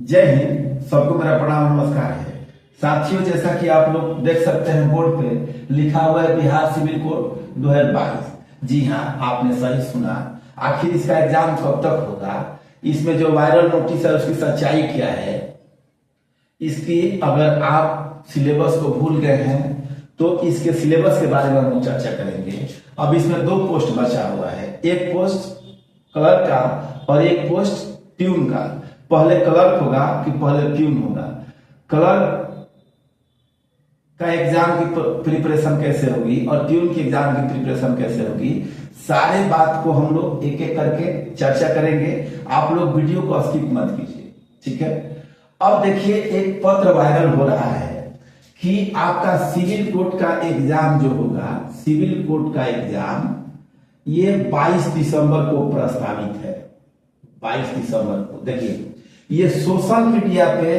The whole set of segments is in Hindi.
जय हिंद। सबको मेरा प्रणाम नमस्कार है। साथियों, जैसा कि आप लोग देख सकते हैं बोर्ड पे लिखा हुआ है बिहार सिविल कोड 2022। जी हाँ, आपने सही सुना। आखिर इसका एग्जाम कब तक होगा, इसमें जो वायरल नोटिस है उसकी सच्चाई क्या है, इसकी अगर आप सिलेबस को भूल गए हैं तो इसके सिलेबस के बारे में हम चर्चा करेंगे। अब इसमें दो पोस्ट बचा हुआ है, एक पोस्ट क्लर्क का और एक पोस्ट ट्यून का। पहले क्लर्क होगा कि पहले ट्यून होगा? क्लर्क का एग्जाम की प्रिपरेशन कैसे होगी और ट्यून की एग्जाम की प्रिपरेशन कैसे होगी, सारे बात को हम लोग एक एक करके चर्चा करेंगे। आप लोग वीडियो को स्किप मत कीजिए, ठीक है। अब देखिए, एक पत्र वायरल हो रहा है कि आपका सिविल कोड का एग्जाम जो होगा, सिविल कोड का एग्जाम ये 22 दिसंबर को प्रस्तावित है। 22 दिसंबर को। देखिए, ये सोशल मीडिया पे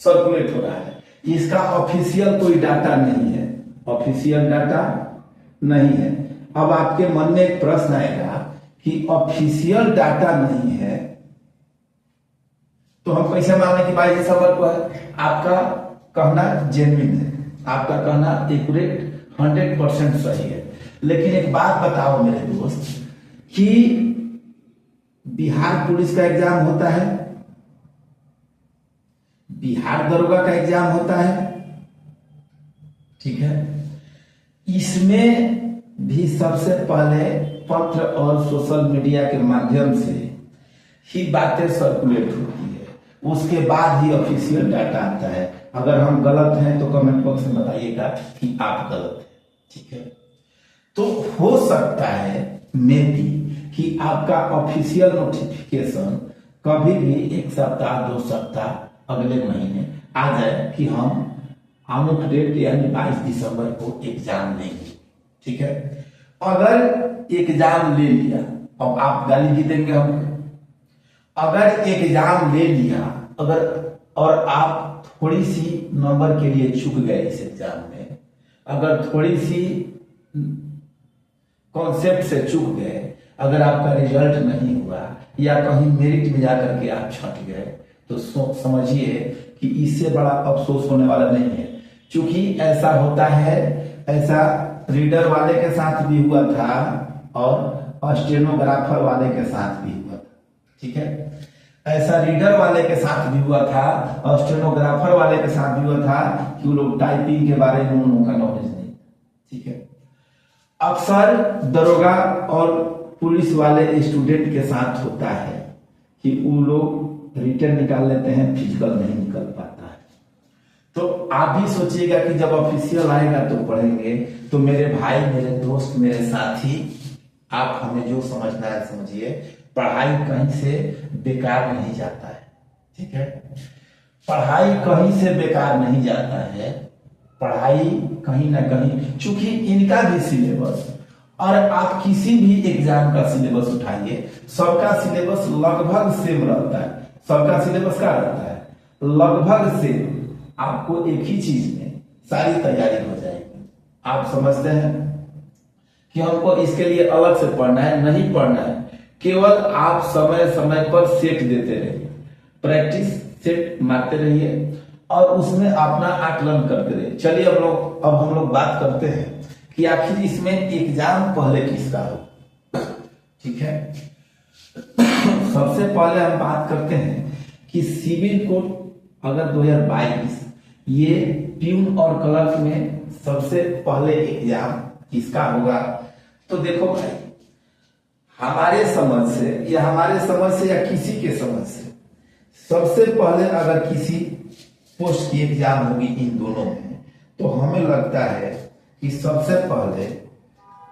सर्कुलेट हो रहा है, इसका ऑफिशियल कोई डाटा नहीं है, ऑफिशियल डाटा नहीं है। अब आपके मन में एक प्रश्न आएगा कि ऑफिशियल डाटा नहीं है तो हम कैसे माने कि 22 दिसंबर को है? आपका कहना जेन्युइन है, आपका कहना एक्यूरेट 100% सही है। लेकिन एक बात बताओ मेरे दोस्त कि बिहार पुलिस का एग्जाम होता है, बिहार दरोगा का एग्जाम होता है, ठीक है। इसमें भी सबसे पहले पत्र और सोशल मीडिया के माध्यम से ही बातें सर्कुलेट होती है, उसके बाद ही ऑफिशियल डाटा आता है। अगर हम गलत हैं तो कमेंट बॉक्स में बताइएगा कि आप गलत हैं, ठीक है। तो हो सकता है मे बी कि आपका ऑफिशियल नोटिफिकेशन कभी भी एक सप्ताह 2 सप्ताह अगले महीने आ जाए कि हम अमुक डेट यानी 22 दिसंबर को एग्जाम लेंगे, ठीक है। अगर एग्जाम ले लिया, अब आप गाली भी देंगे हमको। अगर एग्जाम ले लिया, अगर और आप थोड़ी सी नंबर के लिए चूक गए इस एग्जाम में, अगर थोड़ी सी कॉन्सेप्ट से चूक गए, अगर आपका रिजल्ट नहीं हुआ या कहीं मेरिट में जाकर के आप छट गए, तो समझिए कि इससे बड़ा अफसोस होने वाला नहीं है। क्योंकि ऐसा होता है, ऐसा रीडर वाले के साथ भी हुआ था और स्टेनोग्राफर वाले के साथ भी हुआ था, ठीक है। ऐसा रीडर वाले के साथ भी हुआ था और स्टेनोग्राफर वाले के साथ भी हुआ था कि वो लोग टाइपिंग के बारे में उनका नॉलेज नहीं, ठीक है। अक्सर दरोगा और पुलिस वाले स्टूडेंट के साथ होता है कि वो लोग रिटर्न निकाल लेते हैं, फिजिकल नहीं निकल पाता है। तो आप भी सोचिएगा कि जब ऑफिशियल आएगा तो पढ़ेंगे। तो मेरे भाई, मेरे दोस्त, मेरे साथी, आप हमें जो समझना है समझिए। पढ़ाई कहीं से बेकार नहीं जाता है, ठीक है। पढ़ाई कहीं से बेकार नहीं जाता है। पढ़ाई कहीं ना कहीं, चूंकि इनका भी सिलेबस और आप किसी भी एग्जाम का सिलेबस उठाइए, सबका सिलेबस लगभग सेम रहता है। सबका सिलेबस क्या रहता है? लगभग सेम। आपको एक ही चीज में सारी तैयारी हो जाएगी। आप समझते हैं कि हमको इसके लिए अलग से पढ़ना है? नहीं पढ़ना है, केवल आप समय समय पर सेट देते रहिए, प्रैक्टिस सेट मारते रहिए और उसमें अपना आकलन करते रहिए। चलिए अब हम लोग बात करते हैं कि आखिर इसमें एग्जाम पहले किसका हो, ठीक है। सबसे पहले हम बात करते हैं कि सिविल कोड अगर 2022 ये ट्यून और क्लर्क में सबसे पहले एग्जाम किसका होगा। तो देखो भाई, हमारे समझ से या किसी के समझ से सबसे पहले अगर किसी पोस्ट की एग्जाम होगी इन दोनों में, तो हमें लगता है कि सबसे पहले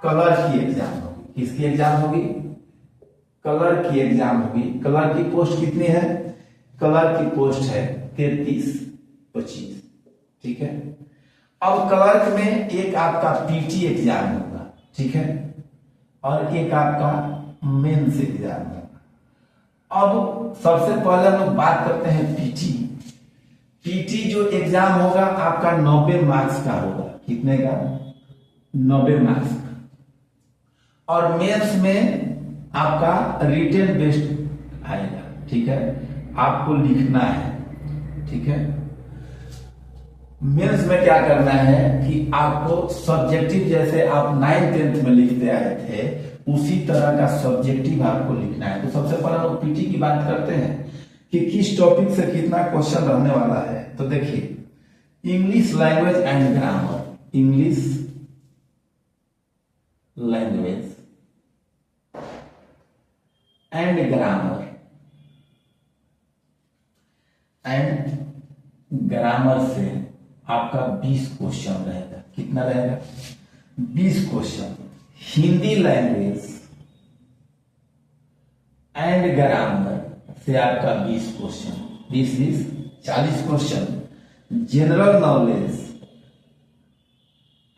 क्लर्क की एग्जाम होगी। किसकी एग्जाम होगी? क्लर्क की एग्जाम होगी। क्लर्क की पोस्ट कितनी है? क्लर्क की पोस्ट है 33-25, ठीक है। अब क्लर्क में एक आपका पीटी एग्जाम होगा, ठीक है, और एक आपका मेंस एग्जाम होगा। अब सबसे पहले हम लोग बात करते हैं पीटी। पीटी जो एग्जाम होगा आपका 90 मार्क्स का होगा। कितने का? 90 मार्क्स का। और मेंस में आपका रिटेन बेस्ड आएगा, ठीक है। आपको लिखना है, ठीक है। मेंस में क्या करना है कि आपको सब्जेक्टिव जैसे आप 9th 10th में लिखते आए थे उसी तरह का सब्जेक्टिव आपको लिखना है। तो सबसे पहले हम पीटी की बात करते हैं कि किस टॉपिक से कितना क्वेश्चन रहने वाला है। तो देखिए, English language and grammar, English language and grammar, and grammar से आपका 20 क्वेश्चन रहेगा। कितना रहेगा? 20 question. Hindi language and grammar से आपका 20 question, 20 40 question. General knowledge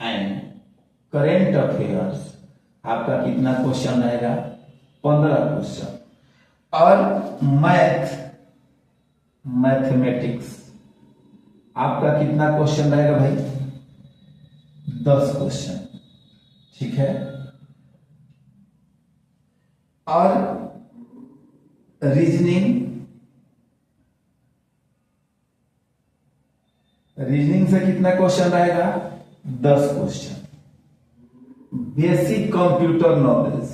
and current affairs आपका कितना क्वेश्चन रहेगा? 15 क्वेश्चन। और मैथमेटिक्स आपका कितना क्वेश्चन रहेगा भाई? 10 क्वेश्चन, ठीक है। और रीजनिंग से कितना क्वेश्चन रहेगा? 10 question. Basic computer knowledge,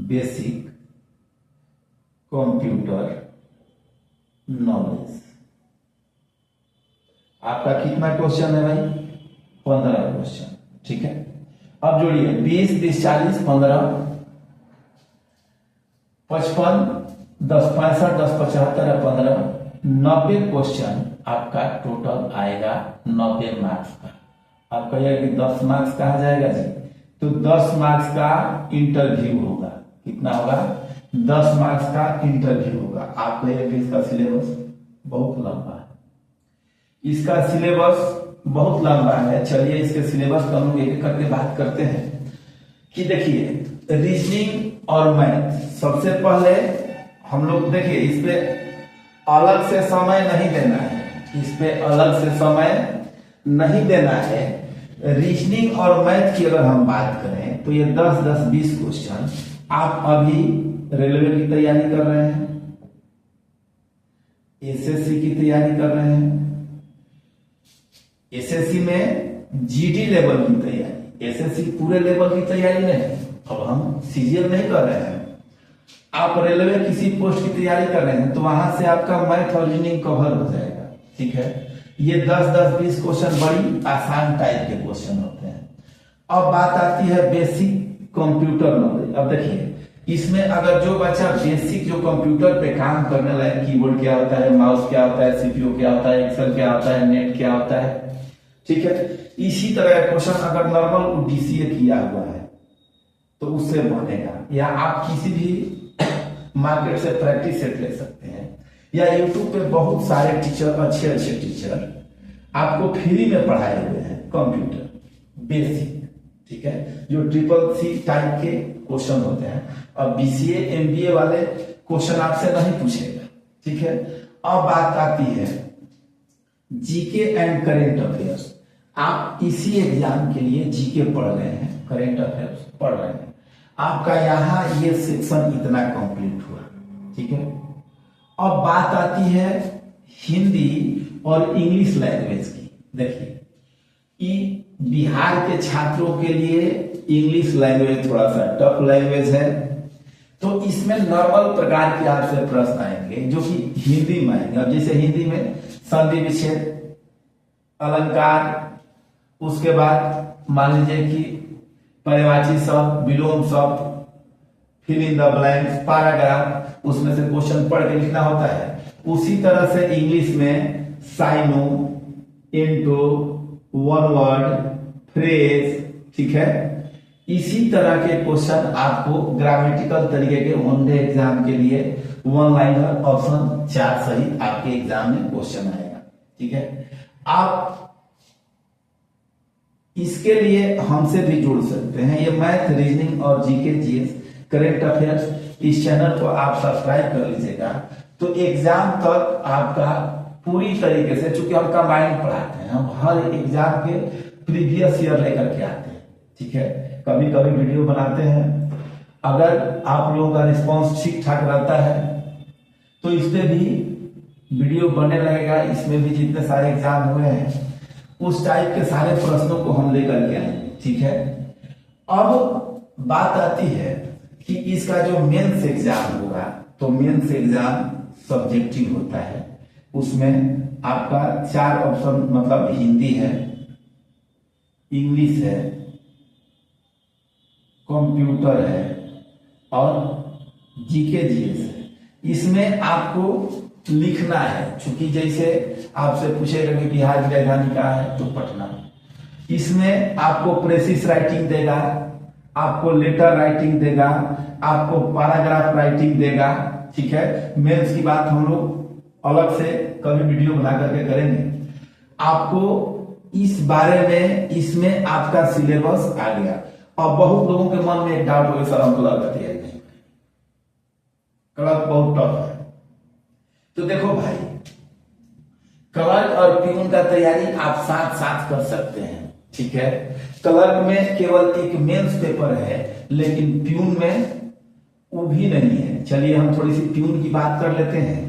basic computer knowledge आपका कितना क्वेश्चन है भाई? 15 क्वेश्चन, ठीक है। अब जोड़िए 20 20 40 15 55 10 65 10 75 15 90 क्वेश्चन आपका टोटल आएगा 90 मार्क्स का। आप कहिए कि 10 मार्क्स कहा जाएगा जी, तो 10 मार्क्स का इंटरव्यू होगा। कितना होगा? 10 मार्क्स का इंटरव्यू होगा। आप कहिए कि इसका सिलेबस बहुत लंबा है, इसका सिलेबस बहुत लंबा है। चलिए इसके सिलेबस को हम एक करके बात करते हैं कि देखिए, रीजनिंग और मैथ सबसे पहले हम लोग देखिए, इस पे अलग से समय नहीं देना है, इस पे अलग से समय नहीं देना है। रीजनिंग और मैथ की अगर हम बात करें तो ये 10 10 20 क्वेश्चन आप अभी रेलवे की तैयारी कर रहे हैं, एसएससी की तैयारी कर रहे हैं, एसएससी में जीडी लेवल की तैयारी, एसएससी पूरे लेवल की तैयारी नहीं, अब हम सीजीएल नहीं कर रहे हैं। आप रेलवे किसी पोस्ट की तैयारी कर रहे हैं तो वहां से आपका मैथ और रीजनिंग कवर हो जाएगा, ठीक है। ये 10 10 20 क्वेश्चन बड़ी आसान टाइप के क्वेश्चन होते हैं। अब बात आती है बेसिक कंप्यूटर नॉलेज। अब देखिए, इसमें अगर जो बच्चा बेसिक जो कंप्यूटर पे काम करने लायक, कीबोर्ड क्या होता है, माउस क्या होता है, सीपीयू क्या होता है, एक्सेल क्या होता है, नेट क्या होता है, ठीक है, इसी तरह का क्वेश्चन अगर नॉर्मल डीसीए किया हुआ है तो उससे बनेगा। या आप किसी भी मार्केट से प्रैक्टिस सेट ले सकते हैं, या यूट्यूब पे बहुत सारे टीचर, अच्छे अच्छे टीचर आपको फ्री में पढ़ाए हुए हैं कंप्यूटर बेसिक, ठीक है, जो CCC टाइप के क्वेश्चन होते हैं। अब बीसीए एमबीए वाले क्वेश्चन आपसे नहीं पूछेगा, ठीक है। अब बात आती है जीके एंड करेंट अफेयर्स। आप इसी एग्जाम के लिए जीके पढ़ रहे हैं, करेंट अफेयर्स पढ़ रहे हैं, आपका यहाँ ये सेक्शन इतना कंप्लीट हुआ, ठीक है। अब बात आती है हिंदी और इंग्लिश लैंग्वेज की। देखिए, बिहार के छात्रों के लिए इंग्लिश लैंग्वेज थोड़ा सा टफ लैंग्वेज है, तो इसमें नॉर्मल प्रकार के आपसे प्रश्न आएंगे जो कि हिंदी में आएंगे। अब जैसे हिंदी में संधि विच्छेद, अलंकार, उसके बाद मान लीजिए कि पर्यायवाची शब्द, विलोम शब्द, fill in the blanks, paragraph, उसमें से क्वेश्चन पढ़ के लिखना होता है। उसी तरह से इंग्लिश में synonym, antonym, one word, phrase, ठीक है, इसी तरह के क्वेश्चन आपको ग्रामेटिकल तरीके के वनडे एग्जाम के लिए वन लाइनर ऑप्शन 4 सहित आपके एग्जाम में क्वेश्चन आएगा, ठीक है। आप इसके लिए हमसे भी जुड़ सकते हैं। ये मैथ, रीजनिंग और जीके, जीएस, करेंट अफेयर्स, इस चैनल को आप सब्सक्राइब कर लीजिएगा, तो एग्जाम तक आपका पूरी तरीके से, चूंकि हम कंबाइंड पढ़ाते हैं, हम हर एग्जाम के प्रीवियस ईयर लेकर के आते हैं, ठीक है। कभी कभी वीडियो बनाते हैं, अगर आप लोगों का रिस्पांस ठीक ठाक रहता है तो इस पे भी वीडियो बने रहेगा। इसमें भी जितने सारे एग्जाम हुए हैं उस टाइप के सारे प्रश्नों को हम लेकर के आएंगे, ठीक है। अब बात आती है कि इसका जो मेंस एग्जाम होगा, तो मेंस एग्जाम सब्जेक्टिव होता है। उसमें आपका 4 ऑप्शन, मतलब हिंदी है, इंग्लिश है, कंप्यूटर है और जीके जीएस है। इसमें आपको लिखना है, चूंकि जैसे आपसे पूछेगा कि बिहार की राजधानी कहाँ है, तो पटना। इसमें आपको प्रेसिस राइटिंग देगा, आपको लेटर राइटिंग देगा, आपको पैराग्राफ राइटिंग देगा, ठीक है। मेंस की बात हम लोग अलग से कभी वीडियो बना करके करेंगे। आपको इस बारे में, इसमें आपका सिलेबस आ गया। और बहुत लोगों के मन में एक डाउट हो गया, सर हम क्लर्क का तैयारी नहीं, क्लर्क बहुत टफ है। तो देखो भाई, क्लर्क और प्यून का तैयारी आप साथ साथ कर सकते हैं, ठीक है। क्लर्क में केवल एक मेंस पेपर है, लेकिन प्यून में वो भी नहीं है। चलिए हम थोड़ी सी प्यून की बात कर लेते हैं।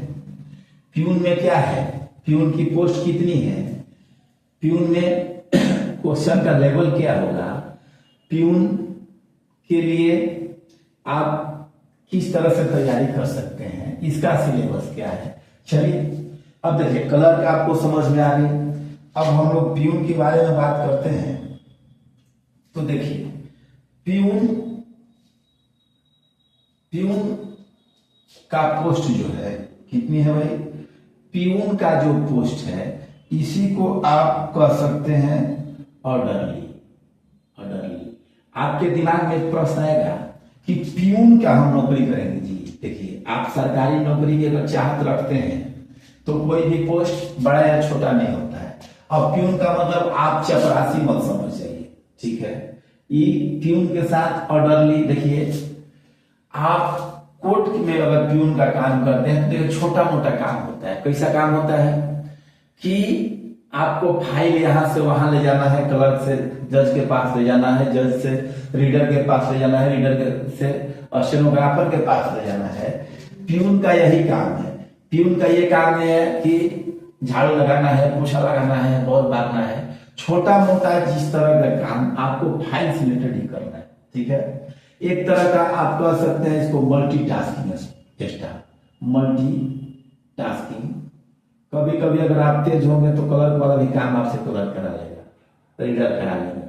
प्यून में क्या है, प्यून की पोस्ट कितनी है, प्यून में क्वेश्चन का लेवल क्या होगा, प्यून के लिए आप किस तरह से तैयारी कर सकते हैं, इसका सिलेबस क्या है। चलिए अब देखिए, क्लर्क आपको समझ में आ गई। अब हम लोग प्यून के बारे में बात करते हैं। तो देखिए, प्यून का पोस्ट जो है कितनी है भाई, प्यून का जो पोस्ट है इसी को आप कह सकते हैं ऑर्डरली। आपके दिमाग में एक प्रश्न आएगा कि प्यून का हम नौकरी करेंगे जी। देखिए, आप सरकारी नौकरी की अगर चाहत रखते हैं तो कोई भी पोस्ट बड़ा या छोटा नहीं होता है। और प्यून का मतलब आप चपरासी मत समझ जाइए, ठीक है। ये प्यून के साथ ऑर्डरली, देखिए आप कोर्ट में अगर प्यून का काम करते हैं तो एक छोटा मोटा काम होता है। कैसा काम होता है कि आपको फाइल यहां से वहां ले जाना है, क्लर्क से जज के पास ले जाना है, जज से रीडर के पास ले जाना है, रीडर से स्टेनोग्राफर के पास ले जाना है। प्यून का यही काम है। प्यून का ये काम है कि झाड़ू लगाना है, पोछा लगाना है, बॉल बांधना है, छोटा मोटा जिस तरह का काम आपको फाइल से रिलेटेड ही करना है, ठीक है। एक तरह का आप कह सकते हैं इसको मल्टीटास्किंग कभी कभी अगर आप तेज होंगे तो क्लर्क वाला भी काम आपसे क्लर्क करा लेगा, रीडर करा लेगा,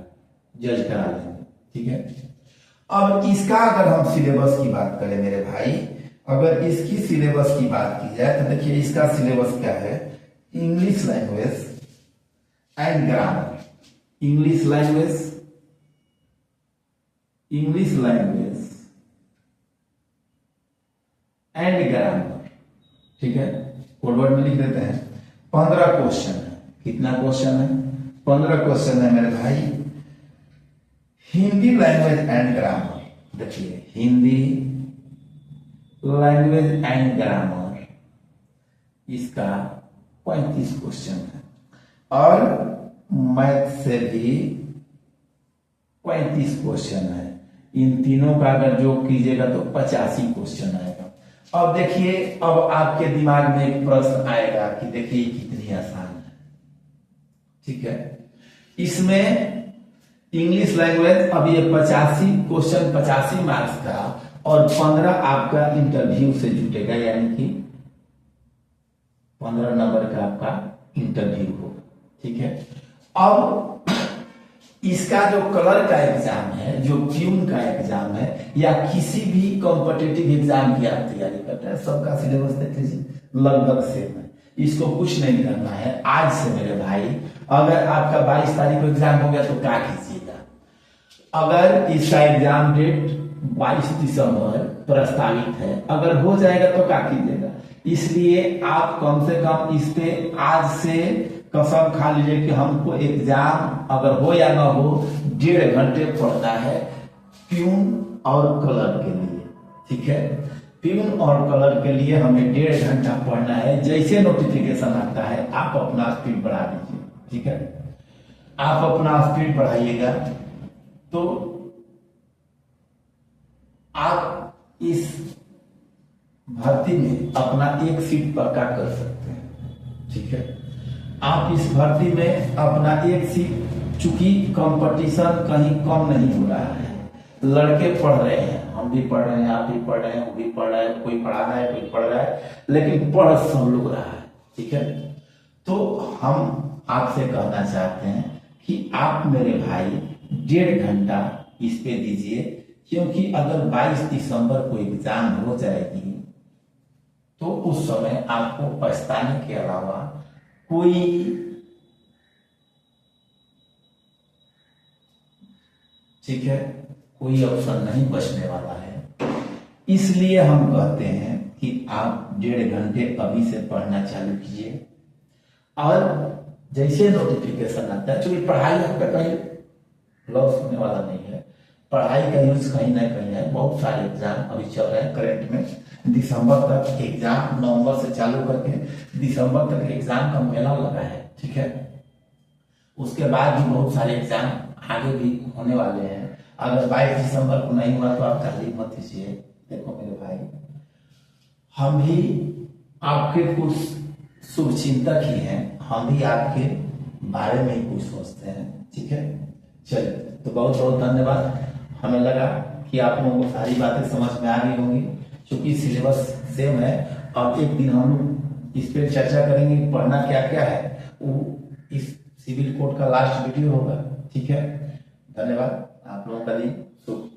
जज करा लेगा, ठीक है। अब इसका अगर हम सिलेबस की बात करें मेरे भाई, अगर इसकी सिलेबस की बात की जाए तो देखिए इसका सिलेबस क्या है, English language and grammar, English language and grammar, ठीक है। कोडवर्ड में लिख देते हैं। 15 क्वेश्चन है। कितना क्वेश्चन है, 15 क्वेश्चन है मेरे भाई। हिंदी लैंग्वेज एंड ग्रामर, देखिए हिंदी लैंग्वेज एंड ग्रामर, इसका 35 क्वेश्चन है। और मैथ से भी 35 क्वेश्चन है। इन तीनों का अगर जोड़ कीजिएगा तो 85 क्वेश्चन आएगा। अब देखिए, अब आपके दिमाग में एक प्रश्न आएगा कि देखिए कितनी आसान है, ठीक है। इसमें इंग्लिश लैंग्वेज, अब ये 85 क्वेश्चन 85 मार्क्स का और 15 आपका इंटरव्यू से जुटेगा, यानी कि 15 नंबर का आपका इंटरव्यू होगा, ठीक है। अब इसका जो क्लर्क का एग्जाम है, जो प्यून का एग्जाम है, या किसी भी कॉम्पिटिटिव एग्जाम की आप तैयारी करते हैं, सबका सिलेबस देख लीजिए लगभग सेम है। इसको कुछ नहीं करना है। आज से मेरे भाई, अगर आपका 22 तारीख को एग्जाम हो गया तो क्या कीजिएगा, अगर इसका एग्जाम डेट 22 दिसंबर प्रस्तावित है, अगर हो जाएगा तो क्या कीजिएगा। इसलिए आप कम से कम इस पे आज से कसम खा लीजिए कि हमको एग्जाम अगर हो या ना हो 1.5 घंटे पढ़ना है प्यून और क्लर्क के लिए, ठीक है। प्यून और क्लर्क के लिए हमें 1.5 घंटा पढ़ना है। जैसे नोटिफिकेशन आता है आप अपना स्पीड बढ़ा दीजिए, ठीक है। आप अपना स्पीड बढ़ाइएगा तो आप इस भर्ती में अपना एक सीट पक्का कर सकते हैं। ठीक है, आप इस भर्ती में अपना एक सीट, चूंकि कंपटीशन कहीं कम नहीं हो रहा है, लड़के पढ़ रहे हैं, हम भी पढ़ रहे हैं, आप भी पढ़ रहे हैं, वो भी पढ़ रहा है, कोई पढ़ा रहा है, कोई पढ़ रहा है, लेकिन पढ़ सब लोग रहा है। ठीक है, तो हम आपसे कहना चाहते हैं कि आप मेरे भाई 1.5 घंटा इस पे दीजिए, क्योंकि अगर 22 दिसंबर को एग्जाम हो जाएगी तो उस समय आपको पछताने के अलावा कोई ठीक है कोई ऑप्शन नहीं बचने वाला है। इसलिए हम कहते हैं कि आप 1.5 घंटे अभी से पढ़ना चालू कीजिए, और जैसे नोटिफिकेशन आता है, क्योंकि पढ़ाई आपका कहीं लॉस होने वाला नहीं है, पढ़ाई का यूज कहीं ना कहीं है। बहुत सारे एग्जाम अभी चल रहे हैं करंट में, दिसंबर तक एग्जाम, नवंबर से चालू करके दिसंबर तक एग्जाम का मेला लगा है। ठीक है, उसके बाद भी बहुत सारे एग्जाम आगे भी होने वाले हैं। अगर 22 दिसंबर को नहीं हुआ तो आप तकलीफ मत कीजिए। देखो मेरे भाई, हम भी आपके कुछ शुभचिंतक ही हैं, हम भी आपके बारे में ही कुछ सोचते हैं। ठीक है, चलिए, तो बहुत बहुत धन्यवाद। हमें लगा कि आप लोगों को सारी बातें समझ में आ गई होंगी, क्योंकि सिलेबस सेम है। और एक दिन हम लोग इस पर चर्चा करेंगे कि पढ़ना क्या क्या है, वो इस सिविल कोड का लास्ट वीडियो होगा। ठीक है, धन्यवाद। आप लोगों का दिन शुभ।